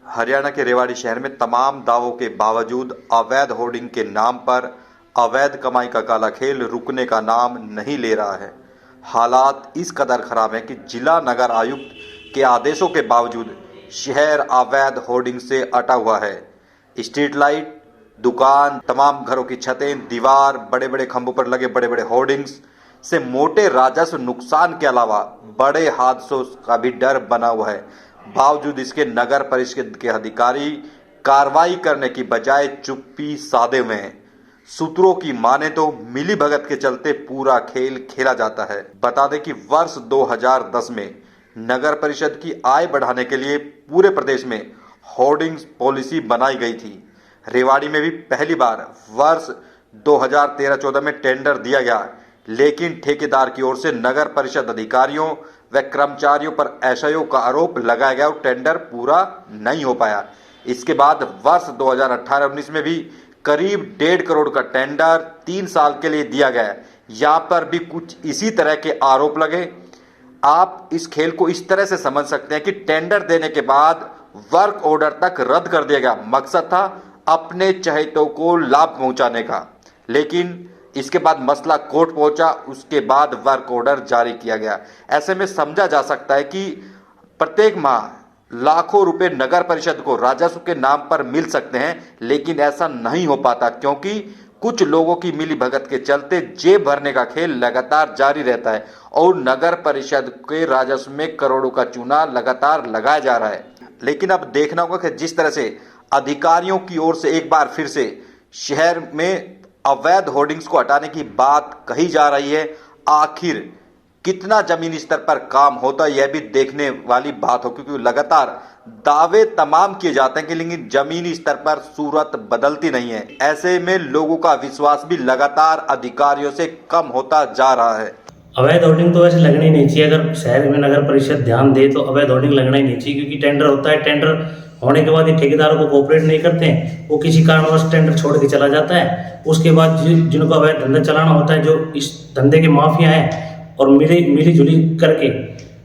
हरियाणा के रेवाड़ी शहर में तमाम दावों के बावजूद अवैध होर्डिंग के नाम पर अवैध कमाई का काला खेल रुकने का नाम नहीं ले रहा है। हालात इस कदर खराब हैं कि जिला नगर आयुक्त के आदेशों के बावजूद शहर अवैध होर्डिंग से अटा हुआ है। स्ट्रीट लाइट, दुकान, तमाम घरों की छतें, दीवार, बड़े बड़े खंभों पर लगे बड़े बड़े होर्डिंग्स से मोटे राजस्व नुकसान के अलावा बड़े हादसों का भी डर बना हुआ है। बावजूद इसके नगर परिषद के अधिकारी कार्रवाई करने की बजाय चुप्पी साधे हुए हैं। सूत्रों की माने तो मिली भगत के चलते पूरा खेल खेला जाता है। बता दें कि वर्ष 2010 में नगर परिषद की आय बढ़ाने के लिए पूरे प्रदेश में होर्डिंग्स पॉलिसी बनाई गई थी। रेवाड़ी में भी पहली बार वर्ष 2013-14 में टेंडर दिया गया, लेकिन ठेकेदार की ओर से नगर परिषद अधिकारियों व कर्मचारियों पर एसआईओ का आरोप लगाया गया और टेंडर पूरा नहीं हो पाया। इसके बाद वर्ष 2018-19 में भी करीब 1.5 करोड़ का टेंडर 3 साल के लिए दिया गया। यहाँ पर भी कुछ इसी तरह के आरोप लगे। आप इस खेल को इस तरह से समझ सकते हैं कि टेंडर देने के बाद वर्क ऑर्डर तक रद्द कर दिया गया। मकसद था अपने चहेतों को लाभ पहुंचाने का, लेकिन इसके बाद मसला कोर्ट पहुंचा, उसके बाद वर्क ऑर्डर जारी किया गया। ऐसे में समझा जा सकता है कि प्रत्येक माह लाखों रुपए नगर परिषद को राजस्व के नाम पर मिल सकते हैं, लेकिन ऐसा नहीं हो पाता क्योंकि कुछ लोगों की मिली भगत के चलते जेब भरने का खेल लगातार जारी रहता है और नगर परिषद के राजस्व में करोड़ों का चूना लगातार लगाया जा रहा है। लेकिन अब देखना होगा कि जिस तरह से अधिकारियों की ओर से एक बार फिर से शहर में अवैध होर्डिंग्स को हटाने की बात कही जा रही है, आखिर कितना जमीनी स्तर पर काम होता है यह भी देखने वाली बात हो, क्योंकि लगातार दावे तमाम किए जाते हैं कि लेकिन जमीनी स्तर पर सूरत बदलती नहीं है। ऐसे में लोगों का विश्वास भी लगातार अधिकारियों से कम होता जा रहा है। अवैध होर्डिंग तो वैसे लगनी नहीं चाहिए। अगर शहर में नगर परिषद ध्यान दे तो अवैध होर्डिंग लगना ही नहीं चाहिए, क्योंकि टेंडर होता है, टेंडर होने के बाद ये ठेकेदारों को कोऑपरेट नहीं करते हैं, वो किसी कारणवश टेंडर छोड़ के चला जाता है। उसके बाद जिनको अवैध धंधा चलाना होता है, जो इस धंधे के माफिया हैं और मिली जुली करके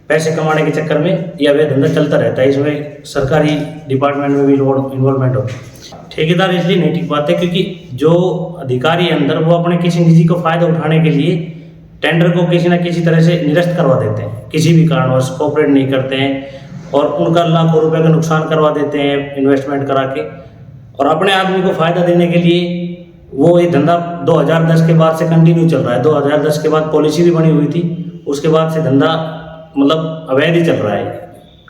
पैसे कमाने के चक्कर में ये अवैध धंधा चलता रहता है। इसमें सरकारी डिपार्टमेंट में भी इन्वॉल्वमेंट होता है। ठेकेदार इसलिए नहीं टिक पाते क्योंकि जो अधिकारी है अंदर, वो अपने किसी निजी को फायदा उठाने के लिए टेंडर को किसी न किसी तरह से निरस्त करवा देते हैं, किसी भी कारणवश कोऑपरेट नहीं करते हैं और उनका लाखों रुपए का नुकसान करवा देते हैं इन्वेस्टमेंट करा के। और अपने आदमी को फायदा देने के लिए वो ये धंधा 2010 के बाद से कंटिन्यू चल रहा है। 2010 के बाद पॉलिसी भी बनी हुई थी, उसके बाद से धंधा मतलब अवैध ही चल रहा है।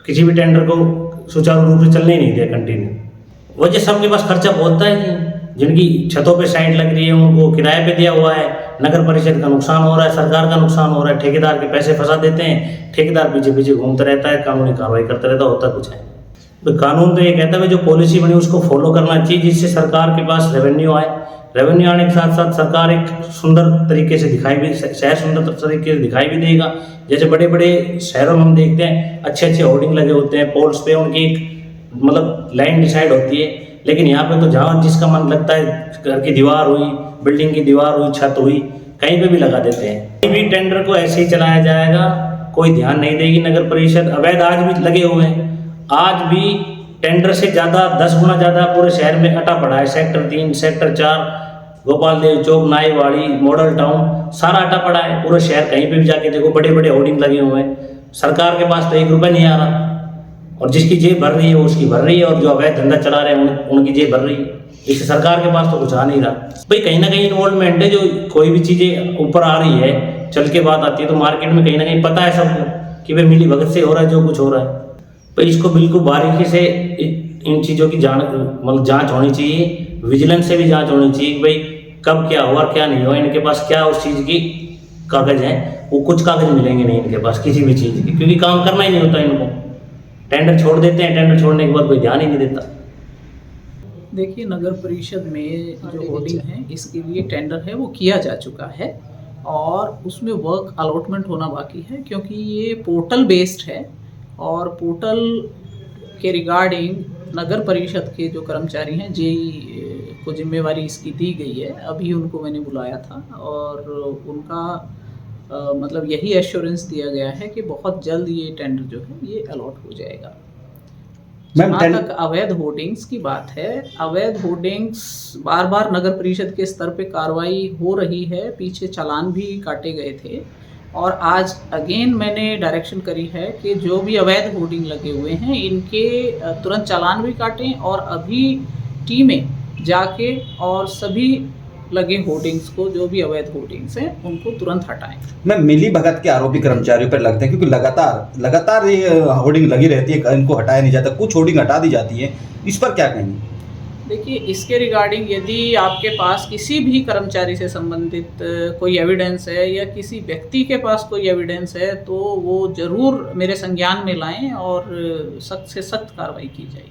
किसी भी टेंडर को सुचारू रूप से चलने ही नहीं दिया कंटिन्यू। वजह सबके पास खर्चा पहुंचता है, जिनकी छतों पे साइड लग रही है उनको किराए पे दिया हुआ है, नगर परिषद का नुकसान हो रहा है, सरकार का नुकसान हो रहा है, ठेकेदार के पैसे फंसा देते हैं, ठेकेदार पीछे पीछे घूमता रहता है, कानूनी कार्रवाई करता रहता है, होता कुछ है। तो कानून तो ये कहता है जो पॉलिसी बनी उसको फॉलो करना चाहिए, जिससे सरकार के पास रेवेन्यू आए। रेवेन्यू आने के साथ साथ सरकार एक सुंदर तरीके से शहर सुंदर तरीके से दिखाई भी देगा। जैसे बड़े बड़े शहरों में हम देखते हैं अच्छे अच्छे होर्डिंग लगे होते हैं, पोल्स पे उनकी एक मतलब लाइन डिसाइड होती है, लेकिन यहाँ पे तो जहाँ जिसका मन लगता है, घर की दीवार हुई, बिल्डिंग की दीवार हुई, छत हुई, कहीं पे भी लगा देते हैं। कहीं भी टेंडर को ऐसे ही चलाया जाएगा, कोई ध्यान नहीं देगी नगर परिषद। अवैध आज भी लगे हुए हैं, आज भी टेंडर से ज़्यादा 10 गुना ज़्यादा पूरे शहर में अटा पड़ा है। सेक्टर 3, सेक्टर 4, गोपाल देव चौक, नाईवाड़ी, मॉडल टाउन, सारा अटा पड़ा है। पूरे शहर कहीं पे भी जाके देखो बड़े बड़े होर्डिंग लगे हुए हैं। सरकार के पास तो 1 रुपया नहीं आ रहा, और जिसकी जेब भर रही है वो उसकी भर रही है, और जो अवैध धंधा चला रहे हैं उनकी जेब भर रही है। इससे सरकार के पास तो कुछ आ नहीं रहा। भाई कहीं ना कहीं इन्वॉल्वमेंट है, जो कोई भी चीज़ें ऊपर आ रही है, चल के बात आती है तो मार्केट में कहीं ना कहीं पता है सबको कि भाई मिली भगत से हो रहा है जो कुछ हो रहा है। भाई इसको बिल्कुल बारीकी से इन चीज़ों की जाँच होनी चाहिए, विजिलेंस से भी जाँच होनी चाहिए। भाई कब क्या हुआ क्या नहीं हुआ, इनके पास क्या उस चीज़ की कागज़ हैं, वो कुछ कागज़ मिलेंगे नहीं इनके पास किसी भी चीज़ के, क्योंकि काम करना ही नहीं होता इनको। टेंडर छोड़ देते हैं, टेंडर छोड़ने के बाद कोई ध्यान ही नहीं देता। देखिए, नगर परिषद में जो होर्डिंग है इसके लिए टेंडर है वो किया जा चुका है और उसमें वर्क अलॉटमेंट होना बाकी है, क्योंकि ये पोर्टल बेस्ड है और पोर्टल के रिगार्डिंग नगर परिषद के जो कर्मचारी हैं जेई को जिम्मेवारी इसकी दी गई है। अभी उनको मैंने बुलाया था और उनका मतलब यही एश्योरेंस दिया गया है कि बहुत जल्द ये टेंडर जो है ये अलॉट हो जाएगा। मैम, जहाँ टेन- तक अवैध होर्डिंग्स की बात है, अवैध होर्डिंग्स बार बार नगर परिषद के स्तर पे कार्रवाई हो रही है, पीछे चालान भी काटे गए थे और आज अगेन मैंने डायरेक्शन करी है कि जो भी अवैध होर्डिंग लगे हुए हैं इनके तुरंत चालान भी काटें और अभी टीमें जाके और सभी लगे होर्डिंग्स को, जो भी अवैध होर्डिंग्स हैं उनको तुरंत हटाएं। मैं मिली भगत के आरोपी कर्मचारियों पर लगते हैं, क्योंकि लगातार ये होर्डिंग लगी रहती है, इनको हटाया नहीं जाता, कुछ होर्डिंग हटा दी जाती है, इस पर क्या कहेंगे? देखिए, इसके रिगार्डिंग यदि आपके पास किसी भी कर्मचारी से संबंधित कोई एविडेंस है या किसी व्यक्ति के पास कोई एविडेंस है तो वो ज़रूर मेरे संज्ञान में लाएं और सख्त से सख्त कार्रवाई की जाएगी।